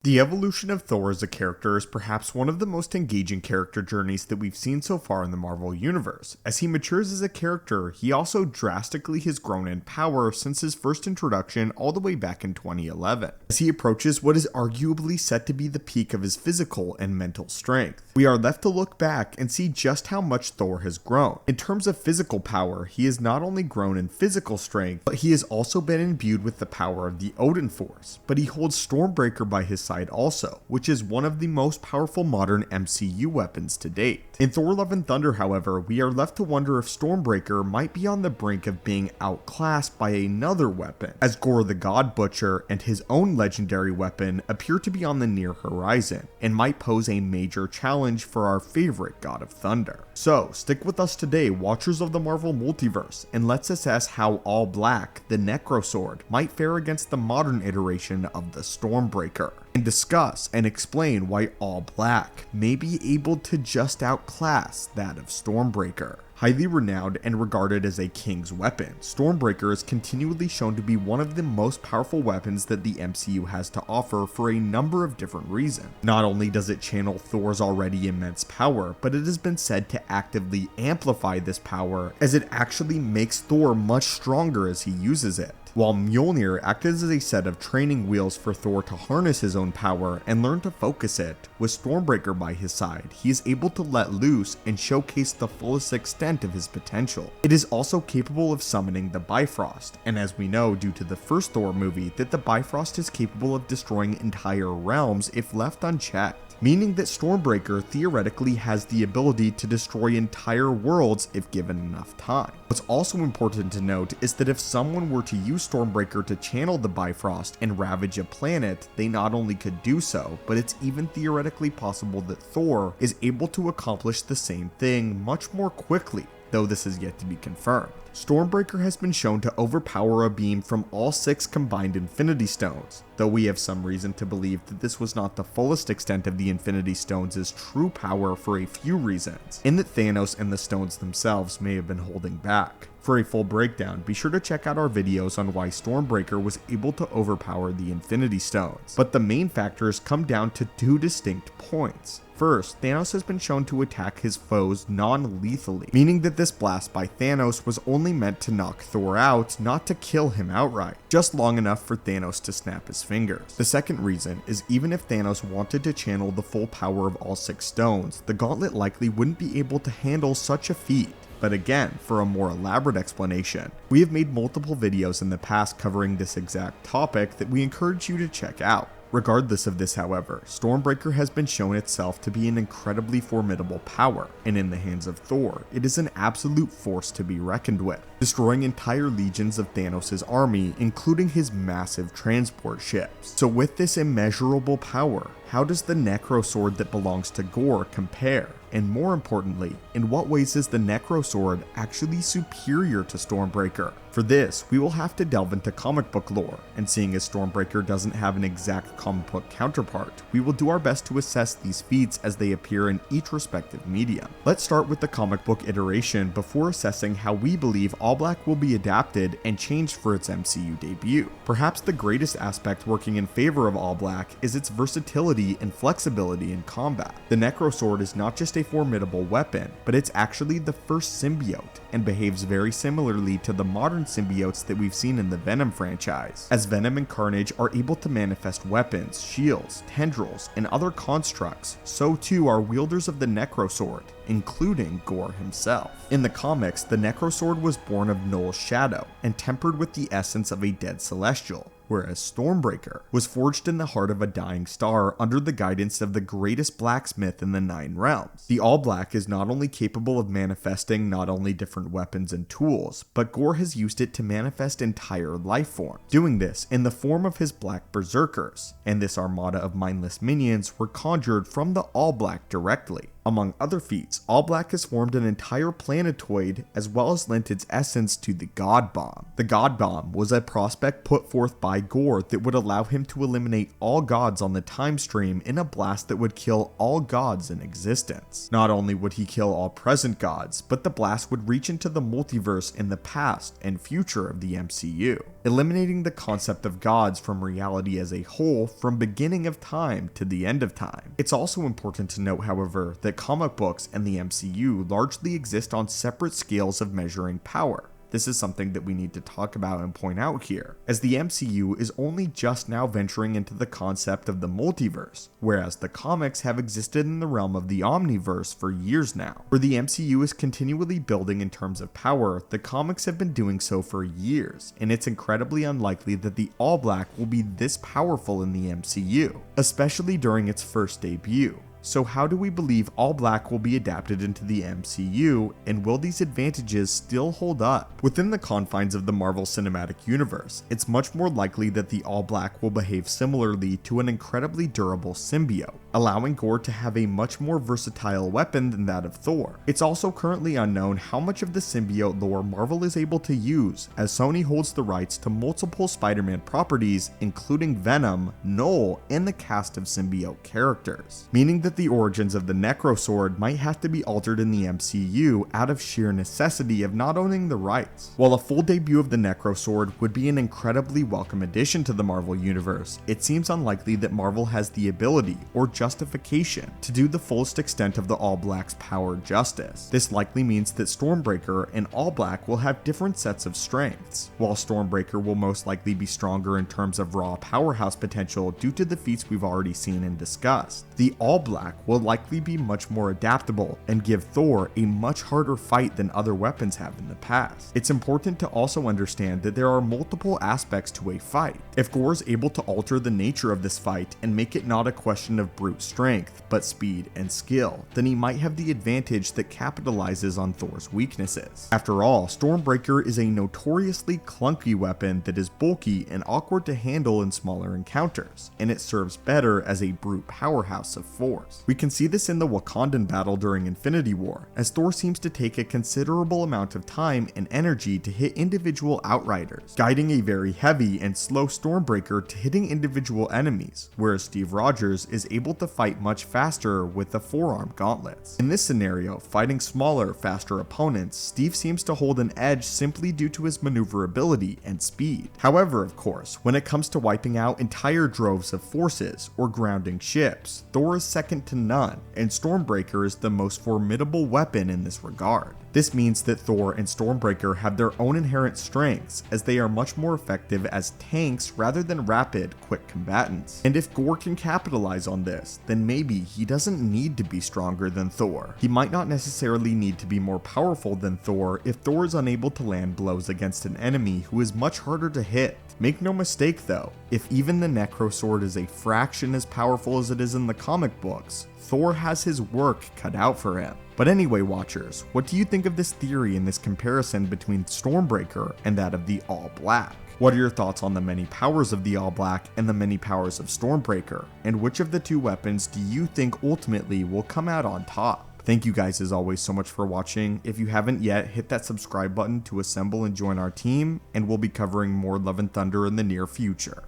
The evolution of Thor as a character is perhaps one of the most engaging character journeys that we've seen so far in the Marvel Universe. As he matures as a character, he also drastically has grown in power since his first introduction all the way back in 2011, as he approaches what is arguably set to be the peak of his physical and mental strength. We are left to look back and see just how much Thor has grown. In terms of physical power, he has not only grown in physical strength, but he has also been imbued with the power of the Odin Force, but he holds Stormbreaker by his side also, which is one of the most powerful modern MCU weapons to date. In Thor Love and Thunder, however, we are left to wonder if Stormbreaker might be on the brink of being outclassed by another weapon, as Gorr the God Butcher and his own legendary weapon appear to be on the near horizon, and might pose a major challenge for our favorite God of Thunder. So, stick with us today, watchers of the Marvel Multiverse, and let's assess how All Black, the necrosword, might fare against the modern iteration of the Stormbreaker, and discuss and explain why All Black may be able to just outclass that of Stormbreaker. Highly renowned and regarded as a king's weapon, Stormbreaker is continually shown to be one of the most powerful weapons that the MCU has to offer for a number of different reasons. Not only does it channel Thor's already immense power, but it has been said to actively amplify this power, as it actually makes Thor much stronger as he uses it. While Mjolnir acted as a set of training wheels for Thor to harness his own power and learn to focus it, with Stormbreaker by his side, he is able to let loose and showcase the fullest extent of his potential. It is also capable of summoning the Bifrost, and as we know due to the first Thor movie, that the Bifrost is capable of destroying entire realms if left unchecked, meaning that Stormbreaker theoretically has the ability to destroy entire worlds if given enough time. What's also important to note is that if someone were to use Stormbreaker to channel the Bifrost and ravage a planet, they not only could do so, but it's even theoretically possible that Thor is able to accomplish the same thing much more quickly, though this is yet to be confirmed. Stormbreaker has been shown to overpower a beam from all 6 combined Infinity Stones, though we have some reason to believe that this was not the fullest extent of the Infinity Stones' true power for a few reasons, in that Thanos and the stones themselves may have been holding back. For a full breakdown, be sure to check out our videos on why Stormbreaker was able to overpower the Infinity Stones, but the main factors come down to 2 distinct points. First, Thanos has been shown to attack his foes non-lethally, meaning that this blast by Thanos was only meant to knock Thor out, not to kill him outright, just long enough for Thanos to snap his fingers. The second reason is even if Thanos wanted to channel the full power of all 6 stones, the gauntlet likely wouldn't be able to handle such a feat. But again, for a more elaborate explanation, we have made multiple videos in the past covering this exact topic that we encourage you to check out. Regardless of this, however, Stormbreaker has been shown itself to be an incredibly formidable power, and in the hands of Thor, it is an absolute force to be reckoned with, destroying entire legions of Thanos' army, including his massive transport ships. So with this immeasurable power, how does the necrosword that belongs to Gorr compare? And more importantly, in what ways is the necrosword actually superior to Stormbreaker? For this, we will have to delve into comic book lore, and seeing as Stormbreaker doesn't have an exact comic book counterpart, we will do our best to assess these feats as they appear in each respective medium. Let's start with the comic book iteration before assessing how we believe All Black will be adapted and changed for its MCU debut. Perhaps the greatest aspect working in favor of All Black is its versatility and flexibility in combat. The necrosword is not just a formidable weapon, but it's actually the first symbiote, and behaves very similarly to the modern symbiotes that we've seen in the Venom franchise, as Venom and Carnage are able to manifest weapons, shields, tendrils, and other constructs, so too are wielders of the necrosword, including Gorr himself. In the comics, the necrosword was born of Null's shadow, and tempered with the essence of a dead celestial, whereas Stormbreaker was forged in the heart of a dying star under the guidance of the greatest blacksmith in the 9 realms. The All Black is not only capable of manifesting not only different weapons and tools, but Gorr has used it to manifest entire life forms, doing this in the form of his Black Berserkers, and this armada of mindless minions were conjured from the All Black directly. Among other feats, All Black has formed an entire planetoid as well as lent its essence to the God Bomb. The God Bomb was a prospect put forth by Gorr that would allow him to eliminate all gods on the time stream in a blast that would kill all gods in existence. Not only would he kill all present gods, but the blast would reach into the multiverse in the past and future of the MCU, eliminating the concept of gods from reality as a whole from beginning of time to the end of time. It's also important to note, however, that comic books and the MCU largely exist on separate scales of measuring power. This is something that we need to talk about and point out here, as the MCU is only just now venturing into the concept of the multiverse, whereas the comics have existed in the realm of the omniverse for years now. Where the MCU is continually building in terms of power, the comics have been doing so for years, and it's incredibly unlikely that the All Black will be this powerful in the MCU, especially during its first debut. So how do we believe All Black will be adapted into the MCU, and will these advantages still hold up? Within the confines of the Marvel Cinematic Universe, it's much more likely that the All Black will behave similarly to an incredibly durable symbiote, allowing Gorr to have a much more versatile weapon than that of Thor. It's also currently unknown how much of the symbiote lore Marvel is able to use, as Sony holds the rights to multiple Spider-Man properties, including Venom, Null, and the cast of symbiote characters, meaning that the origins of the necrosword might have to be altered in the MCU out of sheer necessity of not owning the rights. While a full debut of the necrosword would be an incredibly welcome addition to the Marvel universe, it seems unlikely that Marvel has the ability or justification to do the fullest extent of the All Black's power justice. This likely means that Stormbreaker and All Black will have different sets of strengths. While Stormbreaker will most likely be stronger in terms of raw powerhouse potential due to the feats we've already seen and discussed, the All Black will likely be much more adaptable and give Thor a much harder fight than other weapons have in the past. It's important to also understand that there are multiple aspects to a fight. If Gorr is able to alter the nature of this fight and make it not a question of brute strength, but speed and skill, then he might have the advantage that capitalizes on Thor's weaknesses. After all, Stormbreaker is a notoriously clunky weapon that is bulky and awkward to handle in smaller encounters, and it serves better as a brute powerhouse of force. We can see this in the Wakandan battle during Infinity War, as Thor seems to take a considerable amount of time and energy to hit individual outriders, guiding a very heavy and slow Stormbreaker to hitting individual enemies, whereas Steve Rogers is able to fight much faster with the forearm gauntlets. In this scenario, fighting smaller, faster opponents, Steve seems to hold an edge simply due to his maneuverability and speed. However, of course, when it comes to wiping out entire droves of forces or grounding ships, Thor is second to none, and Stormbreaker is the most formidable weapon in this regard. This means that Thor and Stormbreaker have their own inherent strengths, as they are much more effective as tanks rather than rapid, quick combatants. And if Gorr can capitalize on this, then maybe he doesn't need to be stronger than Thor. He might not necessarily need to be more powerful than Thor if Thor is unable to land blows against an enemy who is much harder to hit. Make no mistake though, if even the necrosword is a fraction as powerful as it is in the comic books, Thor has his work cut out for him. But anyway, watchers, what do you think of this theory and this comparison between Stormbreaker and that of the All Black? What are your thoughts on the many powers of the All Black and the many powers of Stormbreaker? And which of the two weapons do you think ultimately will come out on top? Thank you guys as always so much for watching. If you haven't yet, hit that subscribe button to assemble and join our team, and we'll be covering more Love and Thunder in the near future.